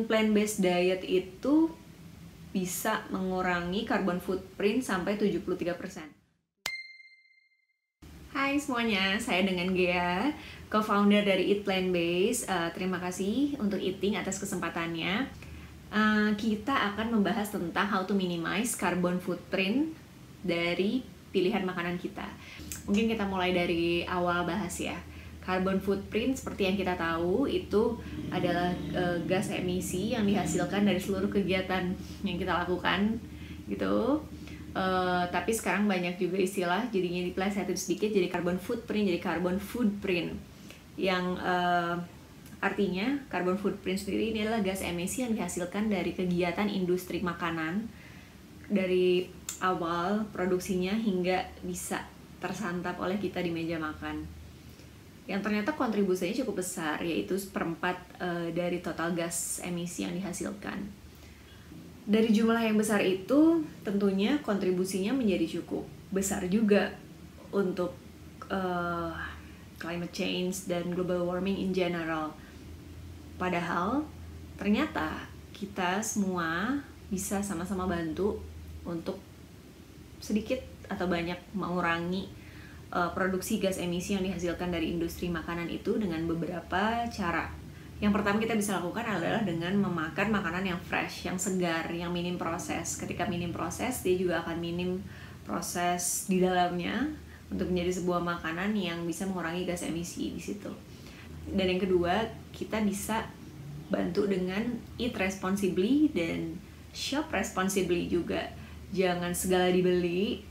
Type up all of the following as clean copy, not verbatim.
Plant-based diet itu bisa mengurangi carbon footprint sampai 73%. Hai semuanya, saya dengan Gea, co-founder dari Eat Plant Based. Terima kasih untuk Eating atas kesempatannya. Kita akan membahas tentang how to minimize carbon footprint dari pilihan makanan kita. Mungkin kita mulai dari awal bahas ya. Carbon footprint seperti yang kita tahu itu adalah gas emisi yang dihasilkan dari seluruh kegiatan yang kita lakukan gitu. Tapi sekarang banyak juga istilah jadinya dipelesetin sedikit jadi carbon footprint, jadi carbon footprint yang artinya carbon footprint sendiri ini adalah gas emisi yang dihasilkan dari kegiatan industri makanan dari awal produksinya hingga bisa tersantap oleh kita di meja makan, yang ternyata kontribusinya cukup besar, yaitu 1/4 dari total gas emisi yang dihasilkan. Dari jumlah yang besar itu tentunya kontribusinya menjadi cukup besar juga untuk climate change dan global warming in general. Padahal ternyata kita semua bisa sama-sama bantu untuk sedikit atau banyak mengurangi produksi gas emisi yang dihasilkan dari industri makanan itu dengan beberapa cara. Yang pertama kita bisa lakukan adalah dengan memakan makanan yang fresh, yang segar, yang minim proses. Ketika minim proses, dia juga akan minim proses di dalamnya untuk menjadi sebuah makanan yang bisa mengurangi gas emisi di situ. Dan yang kedua, kita bisa bantu dengan eat responsibly dan shop responsibly juga. Jangan segala dibeli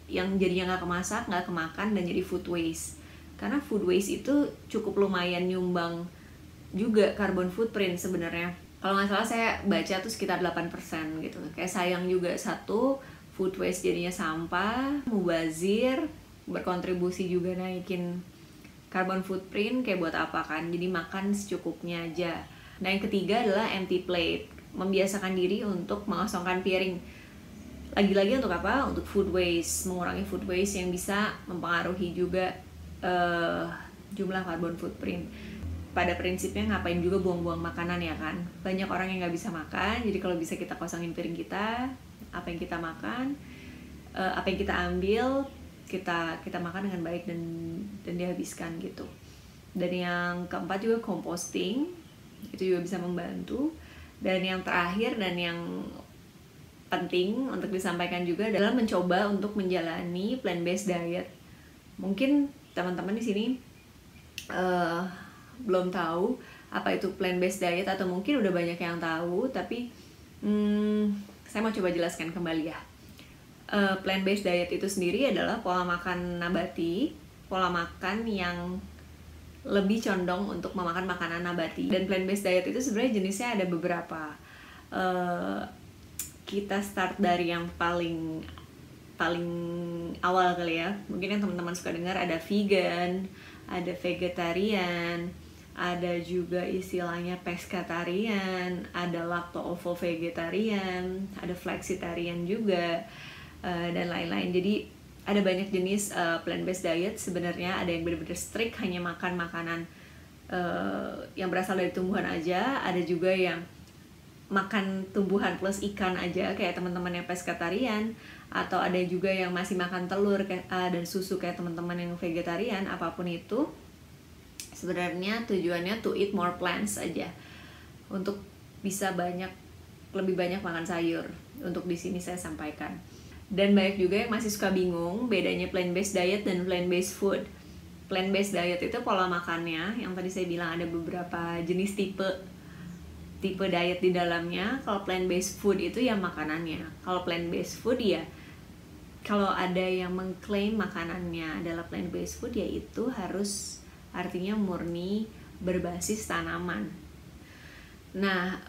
yang jadinya nggak kemasak, nggak kemakan, dan jadi food waste. Karena food waste itu cukup lumayan nyumbang juga carbon footprint sebenarnya. Kalau nggak salah saya baca tuh sekitar 8% gitu. Kayak sayang juga, satu, food waste jadinya sampah, mubazir, berkontribusi juga naikin carbon footprint, kayak buat apa kan? Jadi makan secukupnya aja. Nah yang ketiga adalah empty plate, membiasakan diri untuk mengosongkan piring. Lagi-lagi untuk apa? Untuk food waste, mengurangi food waste yang bisa mempengaruhi juga jumlah carbon footprint. Pada prinsipnya ngapain juga buang-buang makanan ya kan? Banyak orang yang nggak bisa makan, jadi kalau bisa kita kosongin piring kita, apa yang kita makan, apa yang kita ambil, kita makan dengan baik dan dihabiskan gitu. Dan yang keempat juga composting, itu juga bisa membantu. Dan yang terakhir dan yang penting untuk disampaikan juga adalah mencoba untuk menjalani plant-based diet. Mungkin teman-teman di sini belum tahu apa itu plant-based diet, atau mungkin udah banyak yang tahu, tapi saya mau coba jelaskan kembali ya. Plant-based diet itu sendiri adalah pola makan nabati, pola makan yang lebih condong untuk memakan makanan nabati. Dan plant-based diet itu sebenarnya jenisnya ada beberapa. Kita start dari yang paling awal kali ya. Mungkin yang teman-teman suka dengar ada vegan, ada vegetarian, ada juga istilahnya pescatarian, ada lacto-ovo vegetarian, ada flexitarian juga, dan lain-lain. Jadi ada banyak jenis plant-based diet sebenarnya. Ada yang benar-benar strict hanya makan makanan yang berasal dari tumbuhan aja, ada juga yang makan tumbuhan plus ikan aja kayak teman-teman yang pescatarian, atau ada juga yang masih makan telur dan susu kayak teman-teman yang vegetarian. Apapun itu sebenarnya tujuannya to eat more plants aja, untuk bisa lebih banyak makan sayur. Untuk di sini saya sampaikan. Dan banyak juga yang masih suka bingung bedanya plant-based diet dan plant-based food. Plant-based diet itu pola makannya, yang tadi saya bilang ada beberapa jenis tipe diet di dalamnya. Kalau plant-based food itu ya makanannya. Kalau plant-based food ya, kalau ada yang mengklaim makanannya adalah plant-based food, ya itu harus artinya murni berbasis tanaman. Nah,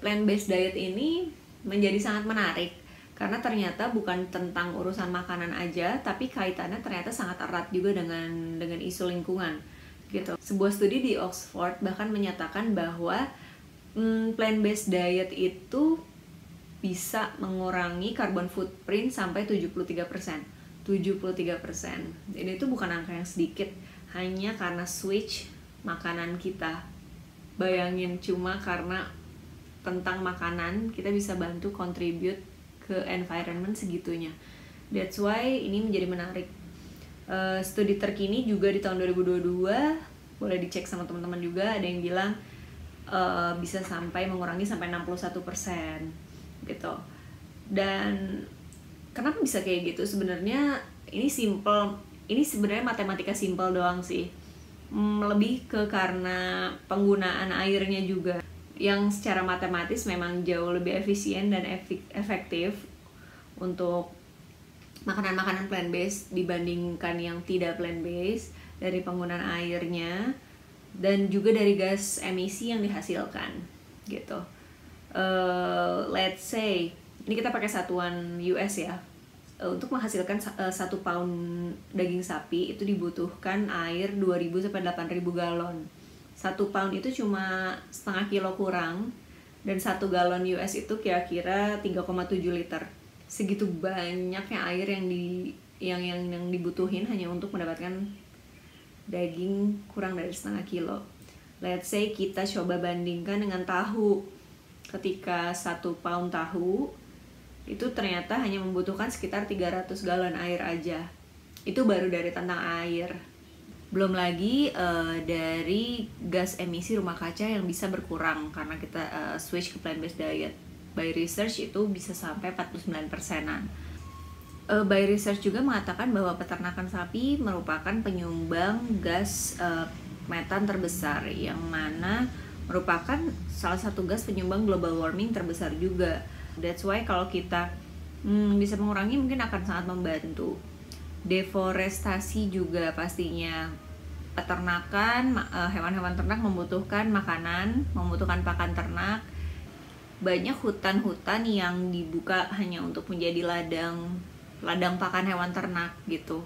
plant-based diet ini menjadi sangat menarik karena ternyata bukan tentang urusan makanan aja, tapi kaitannya ternyata sangat erat juga dengan isu lingkungan gitu. Sebuah studi di Oxford bahkan menyatakan bahwa plant-based diet itu bisa mengurangi carbon footprint sampai 73%. 73%. Ini tuh bukan angka yang sedikit, hanya karena switch makanan kita bayangin, cuma karena tentang makanan kita bisa bantu contribute ke environment segitunya. That's why ini menjadi menarik. Studi terkini juga di tahun 2022, boleh dicek sama teman-teman juga, ada yang bilang bisa sampai mengurangi sampai 61% gitu. Dan kenapa bisa kayak gitu? Sebenarnya ini simple, ini sebenarnya matematika simple doang sih. Lebih ke karena penggunaan airnya juga yang secara matematis memang jauh lebih efisien dan efektif untuk makanan-makanan plant-based dibandingkan yang tidak plant-based, dari penggunaan airnya dan juga dari gas emisi yang dihasilkan gitu. Let's say ini kita pakai satuan US ya. Untuk menghasilkan 1 pound daging sapi itu dibutuhkan air 2.000 sampai 8.000 galon. 1 pound itu cuma setengah kilo kurang, dan 1 galon US itu kira-kira 3,7 liter. Segitu banyaknya air yang dibutuhin hanya untuk mendapatkan daging kurang dari setengah kilo. Let's say kita coba bandingkan dengan tahu. Ketika 1 pound tahu itu ternyata hanya membutuhkan sekitar 300 galon air aja. Itu baru dari tentang air. Belum lagi dari gas emisi rumah kaca yang bisa berkurang karena kita switch ke plant-based diet. By research itu bisa sampai 49%-an. By research juga mengatakan bahwa peternakan sapi merupakan penyumbang gas metan terbesar, yang mana merupakan salah satu gas penyumbang global warming terbesar juga. That's why kalau kita bisa mengurangi mungkin akan sangat membantu. Deforestasi juga pastinya. Peternakan, hewan-hewan ternak membutuhkan makanan, membutuhkan pakan ternak. Banyak hutan-hutan yang dibuka hanya untuk menjadi ladang pakan hewan ternak gitu.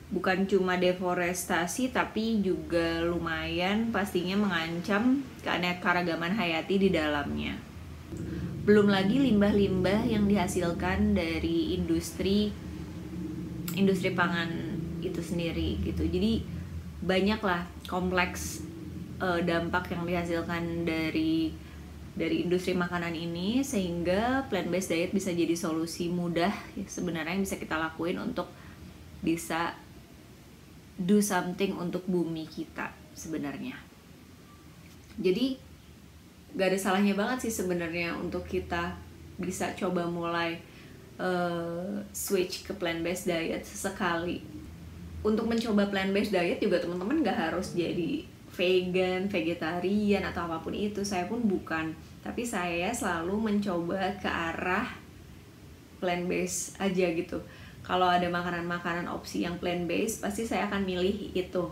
Bukan cuma deforestasi, tapi juga lumayan pastinya mengancam keanekaragaman hayati di dalamnya. Belum lagi limbah-limbah yang dihasilkan dari industri pangan itu sendiri gitu. Jadi banyaklah kompleks dampak yang dihasilkan dari industri makanan ini, sehingga plant-based diet bisa jadi solusi mudah ya, sebenarnya yang bisa kita lakuin untuk bisa do something untuk bumi kita sebenarnya. Jadi gak ada salahnya banget sih sebenarnya untuk kita bisa coba mulai switch ke plant-based diet sesekali. Untuk mencoba plant-based diet juga teman-teman gak harus jadi vegan, vegetarian atau apapun itu. Saya pun bukan, tapi saya selalu mencoba ke arah plant-based aja gitu. Kalau ada makanan-makanan opsi yang plant-based, pasti saya akan milih itu.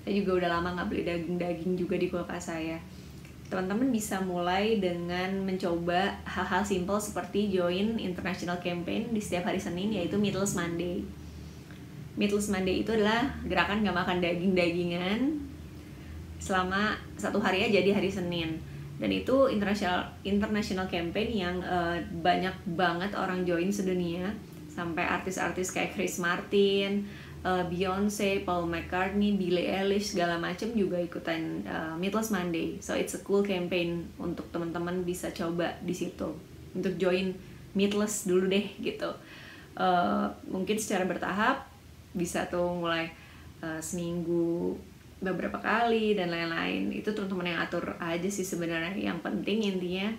Saya juga udah lama gak beli daging-daging juga di kulkas saya. Teman-teman bisa mulai dengan mencoba hal-hal simple seperti join international campaign di setiap hari Senin, yaitu Meatless Monday. Meatless Monday itu adalah gerakan gak makan daging-dagingan selama 1 hari aja di hari Senin. Dan itu international campaign yang banyak banget orang join sedunia. Sampai artis-artis kayak Chris Martin, Beyonce, Paul McCartney, Billie Eilish, segala macam juga ikutan Meatless Monday. So it's a cool campaign untuk teman-teman bisa coba di situ. Untuk join meatless dulu deh gitu. Mungkin secara bertahap bisa tuh mulai seminggu beberapa kali dan lain-lain. Itu teman-teman yang atur aja sih sebenarnya. Yang penting intinya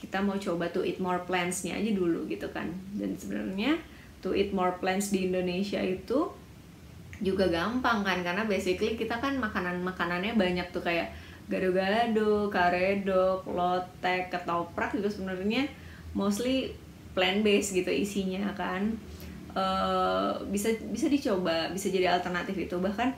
kita mau coba to eat more plants-nya aja dulu gitu kan. Dan sebenarnya to eat more plants di Indonesia itu juga gampang kan, karena basically kita kan makanannya banyak tuh, kayak gado-gado, karedok, lotek, ketoprak juga sebenarnya mostly plant based gitu isinya kan. Bisa dicoba, bisa jadi alternatif itu. Bahkan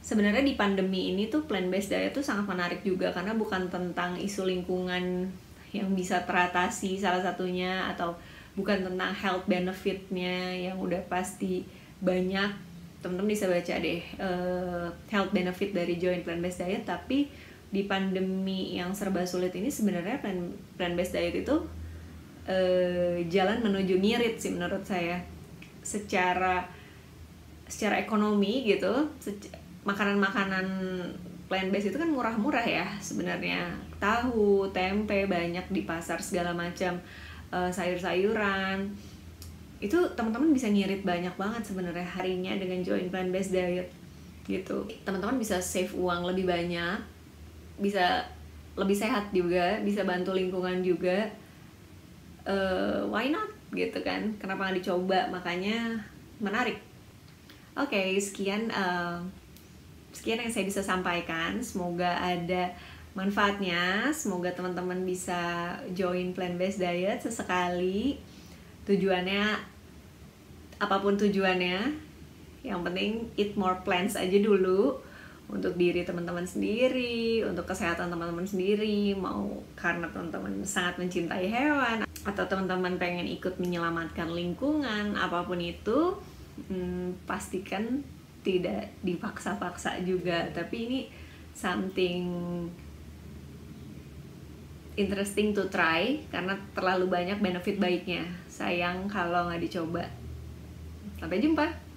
sebenarnya di pandemi ini tuh plant based diet tuh sangat menarik juga, karena bukan tentang isu lingkungan yang bisa teratasi salah satunya, atau bukan tentang health benefitnya yang udah pasti banyak. Temen-temen bisa baca deh health benefit dari join plant-based diet. Tapi di pandemi yang serba sulit ini sebenarnya plant-based diet itu jalan menuju ngirit sih menurut saya. Secara ekonomi gitu, makanan-makanan plant-based itu kan murah-murah ya sebenarnya. Tahu, tempe banyak di pasar, segala macam, sayur-sayuran. Itu teman-teman bisa ngirit banyak banget sebenarnya harinya dengan join plant-based diet gitu. Teman-teman bisa save uang lebih banyak, bisa lebih sehat juga, bisa bantu lingkungan juga. Why not gitu kan? Kenapa nggak dicoba? Makanya menarik. Oke, sekian yang saya bisa sampaikan. Semoga ada manfaatnya. Semoga teman-teman bisa join plant-based diet sesekali. Tujuannya, apapun tujuannya, yang penting eat more plants aja dulu. Untuk diri teman-teman sendiri, untuk kesehatan teman-teman sendiri, mau karena teman-teman sangat mencintai hewan, atau teman-teman pengen ikut menyelamatkan lingkungan, apapun itu, pastikan tidak dipaksa-paksa juga. Tapi ini something interesting to try, karena terlalu banyak benefit baiknya. Sayang kalau nggak dicoba. Sampai jumpa!